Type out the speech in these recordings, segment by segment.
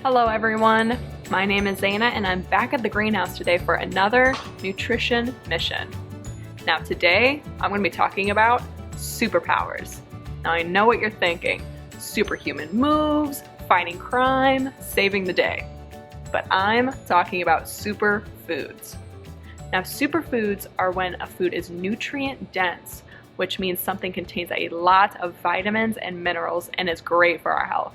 Hello everyone, my name is Zayna and I'm back at the greenhouse today for another nutrition mission. Now today, I'm going to be talking about superpowers. Now I know what you're thinking, superhuman moves, fighting crime, saving the day. But I'm talking about superfoods. Now superfoods are when a food is nutrient dense, which means something contains a lot of vitamins and minerals and is great for our health.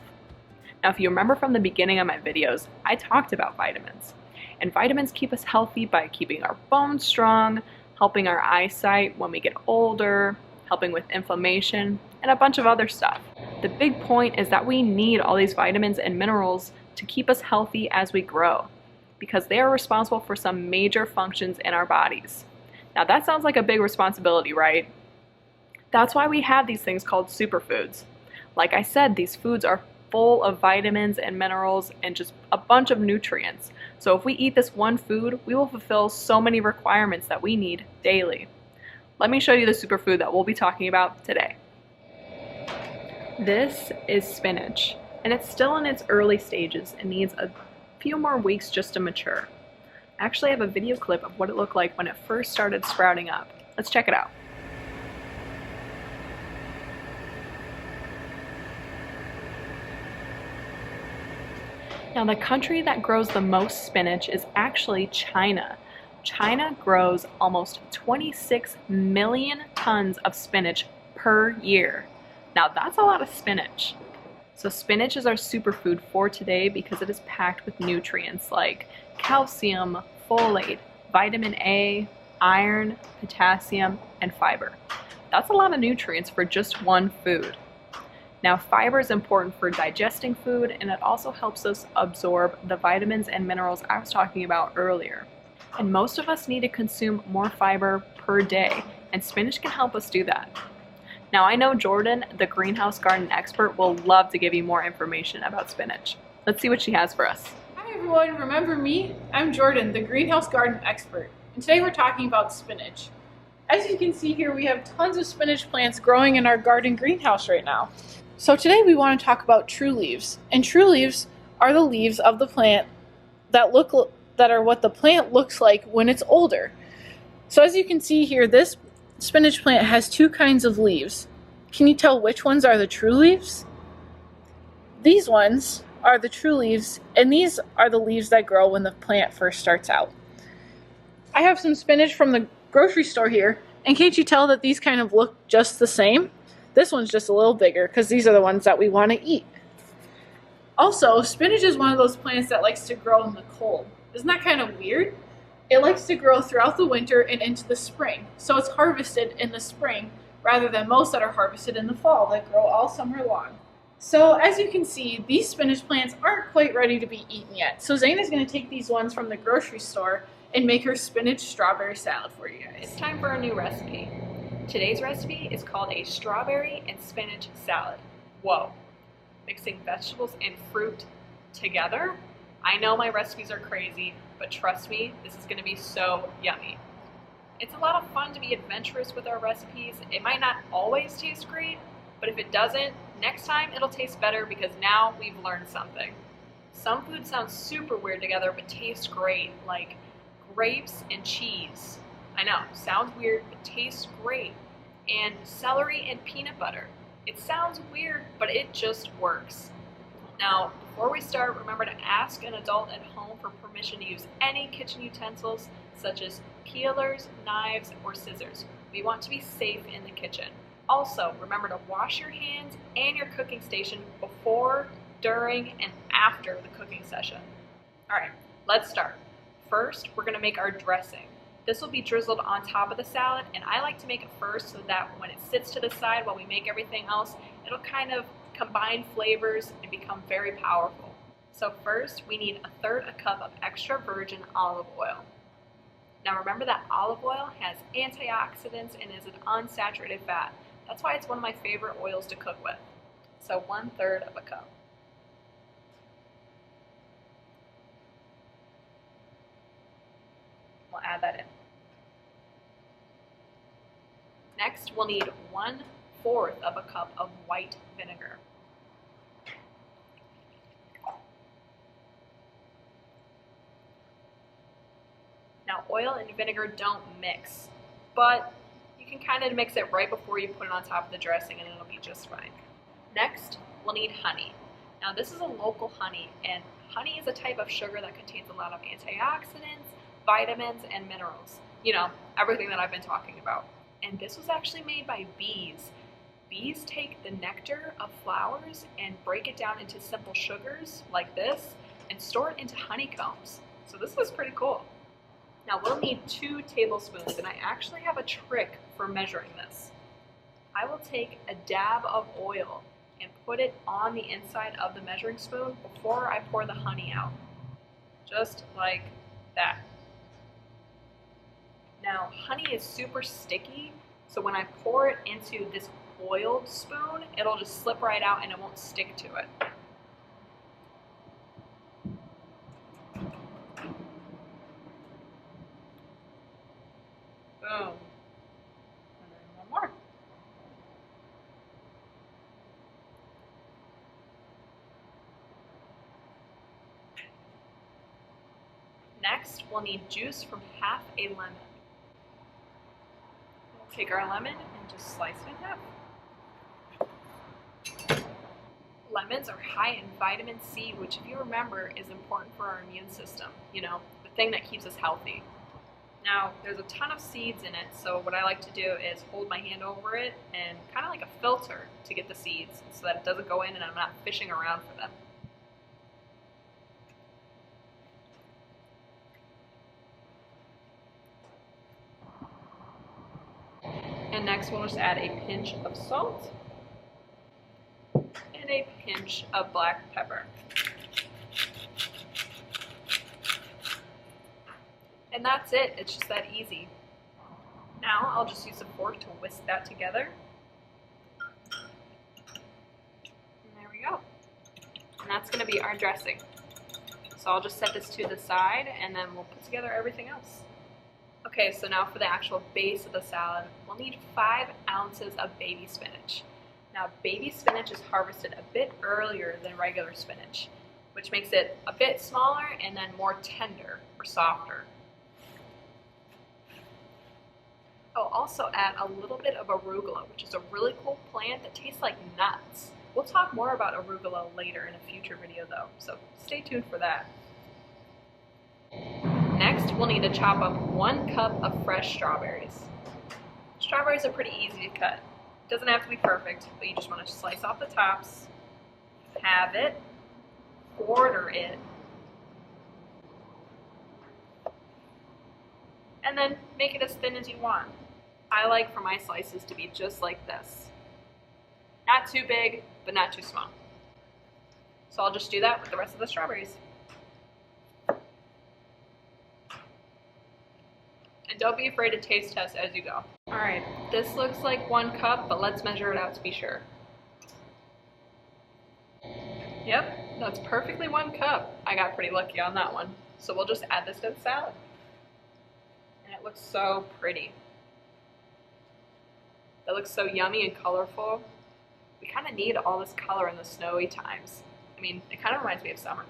Now, if you remember from the beginning of my videos, I talked about vitamins. And vitamins keep us healthy by keeping our bones strong, helping our eyesight when we get older, helping with inflammation, and a bunch of other stuff. The big point is that we need all these vitamins and minerals to keep us healthy as we grow, because they are responsible for some major functions in our bodies. Now that sounds like a big responsibility, right? That's why we have these things called superfoods. Like I said, these foods are full of vitamins and minerals and just a bunch of nutrients. So if we eat this one food, we will fulfill so many requirements that we need daily. Let me show you the superfood that we'll be talking about today. This is spinach, and it's still in its early stages and needs a few more weeks just to mature. I actually have a video clip of what it looked like when it first started sprouting up. Let's check it out. Now the country that grows the most spinach is actually China. China grows almost 26 million tons of spinach per year. Now that's a lot of spinach. So spinach is our superfood for today because it is packed with nutrients like calcium, folate, vitamin A, iron, potassium, and fiber. That's a lot of nutrients for just one food. Now fiber is important for digesting food, and it also helps us absorb the vitamins and minerals I was talking about earlier. And most of us need to consume more fiber per day, and spinach can help us do that. Now I know Jordan, the greenhouse garden expert, will love to give you more information about spinach. Let's see what she has for us. Hi everyone, remember me? I'm Jordan, the greenhouse garden expert, and today we're talking about spinach. As you can see here, we have tons of spinach plants growing in our garden greenhouse right now. So today we want to talk about true leaves, and true leaves are the leaves of the plant that are what the plant looks like when it's older. So as you can see here, this spinach plant has two kinds of leaves. Can you tell which ones are the true leaves? These ones are the true leaves, and these are the leaves that grow when the plant first starts out. I have some spinach from the grocery store here, and can't you tell that these kind of look just the same? This one's just a little bigger because these are the ones that we want to eat. Also, spinach is one of those plants that likes to grow in the cold. Isn't that kind of weird? It likes to grow throughout the winter and into the spring, so it's harvested in the spring rather than most that are harvested in the fall that grow all summer long. So as you can see, these spinach plants aren't quite ready to be eaten yet. So Zayna's going to take these ones from the grocery store and make her spinach strawberry salad for you guys. It's time for a new recipe. Today's recipe is called a strawberry and spinach salad. Whoa, mixing vegetables and fruit together? I know my recipes are crazy, but trust me, this is gonna be so yummy. It's a lot of fun to be adventurous with our recipes. It might not always taste great, but if it doesn't, next time it'll taste better because now we've learned something. Some foods sound super weird together, but taste great, like grapes and cheese. I know, sounds weird, but tastes great. And celery and peanut butter. It sounds weird, but it just works. Now, before we start, remember to ask an adult at home for permission to use any kitchen utensils, such as peelers, knives, or scissors. We want to be safe in the kitchen. Also, remember to wash your hands and your cooking station before, during, and after the cooking session. All right, let's start. First, we're gonna make our dressing. This will be drizzled on top of the salad, and I like to make it first so that when it sits to the side while we make everything else, it'll kind of combine flavors and become very powerful. So first, we need 1/3 cup of extra virgin olive oil. Now remember that olive oil has antioxidants and is an unsaturated fat. That's why it's one of my favorite oils to cook with. So 1/3 cup. We'll add that in. Next, we'll need 1/4 cup of white vinegar. Now, oil and vinegar don't mix, but you can kind of mix it right before you put it on top of the dressing and it'll be just fine. Next, we'll need honey. Now, this is a local honey, and honey is a type of sugar that contains a lot of antioxidants, vitamins, and minerals. You know, everything that I've been talking about. And this was actually made by bees. Bees take the nectar of flowers and break it down into simple sugars like this and store it into honeycombs. So this is pretty cool. Now we'll need 2 tablespoons, and I actually have a trick for measuring this. I will take a dab of oil and put it on the inside of the measuring spoon before I pour the honey out. Just like that. Now, honey is super sticky, so when I pour it into this oiled spoon, it'll just slip right out and it won't stick to it. Boom. And then one more. Next, we'll need juice from half a lemon. We'll take our lemon and just slice it in half. Lemons are high in vitamin C, which, if you remember, is important for our immune system. You know, the thing that keeps us healthy. Now, there's a ton of seeds in it, so what I like to do is hold my hand over it and kind of like a filter to get the seeds so that it doesn't go in and I'm not fishing around for them. And next we'll just add a pinch of salt and a pinch of black pepper. And that's it, it's just that easy. Now I'll just use a fork to whisk that together. And there we go. And that's gonna be our dressing. So I'll just set this to the side and then we'll put together everything else. Okay, so now for the actual base of the salad, we'll need 5 ounces of baby spinach. Now, baby spinach is harvested a bit earlier than regular spinach, which makes it a bit smaller and then more tender or softer. I'll also add a little bit of arugula, which is a really cool plant that tastes like nuts. We'll talk more about arugula later in a future video though, so stay tuned for that. Next, we'll need to chop up 1 cup of fresh strawberries. Strawberries are pretty easy to cut. It doesn't have to be perfect, but you just want to slice off the tops, halve it, quarter it, and then make it as thin as you want. I like for my slices to be just like this. Not too big, but not too small. So I'll just do that with the rest of the strawberries. And don't be afraid to taste test as you go. Alright, this looks like 1 cup, but let's measure it out to be sure. Yep, that's perfectly 1 cup. I got pretty lucky on that one. So we'll just add this to the salad. And it looks so pretty. It looks so yummy and colorful. We kind of need all this color in the snowy times. I mean, it kind of reminds me of summer.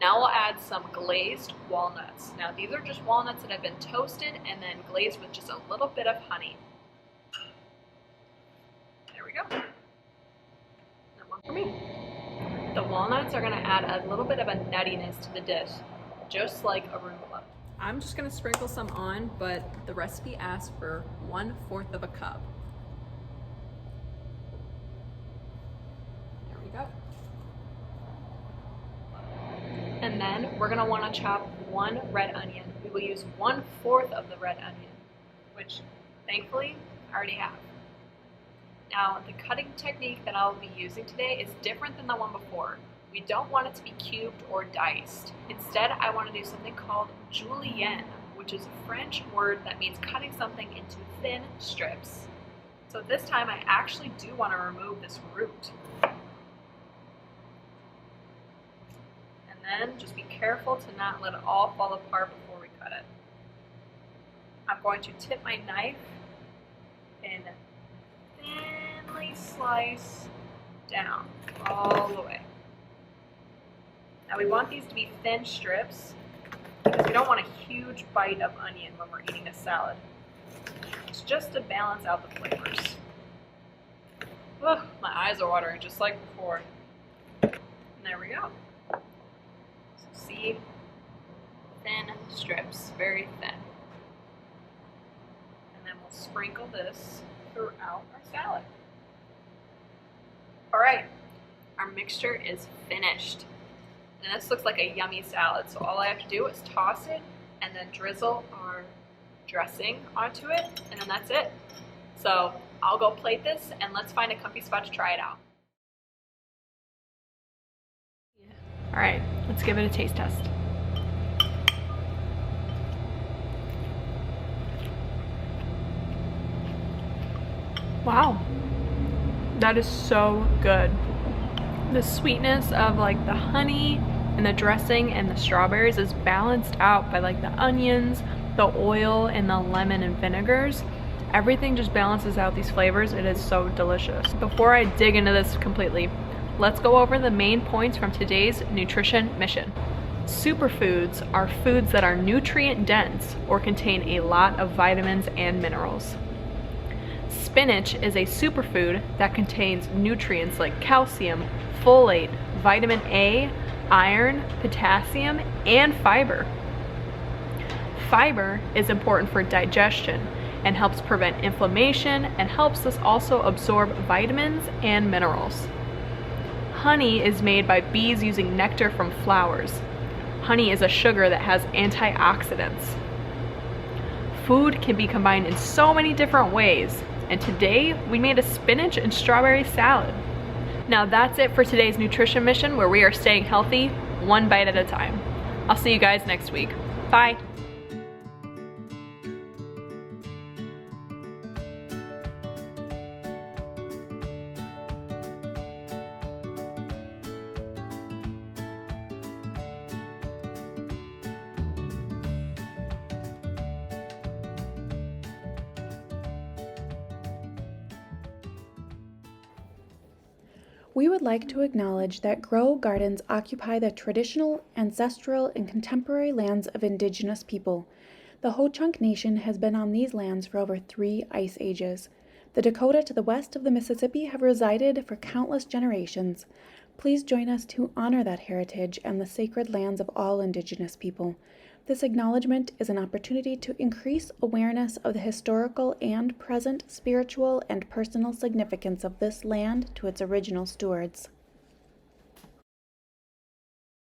Now we'll add some glazed walnuts. Now these are just walnuts that have been toasted and then glazed with just a little bit of honey. There we go. And one for me. The walnuts are going to add a little bit of a nuttiness to the dish, just like arugula. I'm just going to sprinkle some on, but the recipe asks for 1/4 of a cup. There we go. And then we're gonna wanna chop 1 red onion. We will use 1/4 of the red onion, which thankfully I already have. Now, the cutting technique that I'll be using today is different than the one before. We don't want it to be cubed or diced. Instead, I want to do something called julienne, which is a French word that means cutting something into thin strips. So this time I actually do want to remove this root. And then just be careful to not let it all fall apart before we cut it. I'm going to tip my knife and thinly slice down all the way. Now we want these to be thin strips because don't want a huge bite of onion when we're eating a salad. It's just to balance out the flavors. Ugh, my eyes are watering just like before. And there we go. So see, thin strips, very thin. And then we'll sprinkle this throughout our salad. All right, our mixture is finished. And this looks like a yummy salad, so all I have to do is toss it and then drizzle our dressing onto it, and then that's it. So I'll go plate this, and let's find a comfy spot to try it out. All right, let's give it a taste test. Wow, that is so good. The sweetness of like the honey and the dressing and the strawberries is balanced out by like the onions, the oil, and the lemon and vinegars. Everything just balances out these flavors. It is so delicious. Before I dig into this completely, let's go over the main points from today's nutrition mission. Superfoods are foods that are nutrient dense or contain a lot of vitamins and minerals. Spinach is a superfood that contains nutrients like calcium, folate, vitamin A, iron, potassium, and fiber. Fiber is important for digestion and helps prevent inflammation and helps us also absorb vitamins and minerals. Honey is made by bees using nectar from flowers. Honey is a sugar that has antioxidants. Food can be combined in so many different ways, and today we made a spinach and strawberry salad. Now that's it for today's nutrition mission, where we are staying healthy one bite at a time. I'll see you guys next week. Bye. We would like to acknowledge that Grow Gardens occupy the traditional, ancestral, and contemporary lands of Indigenous people. The Ho-Chunk Nation has been on these lands for over 3 ice ages. The Dakota to the west of the Mississippi have resided for countless generations. Please join us to honor that heritage and the sacred lands of all Indigenous people. This acknowledgement is an opportunity to increase awareness of the historical and present spiritual and personal significance of this land to its original stewards.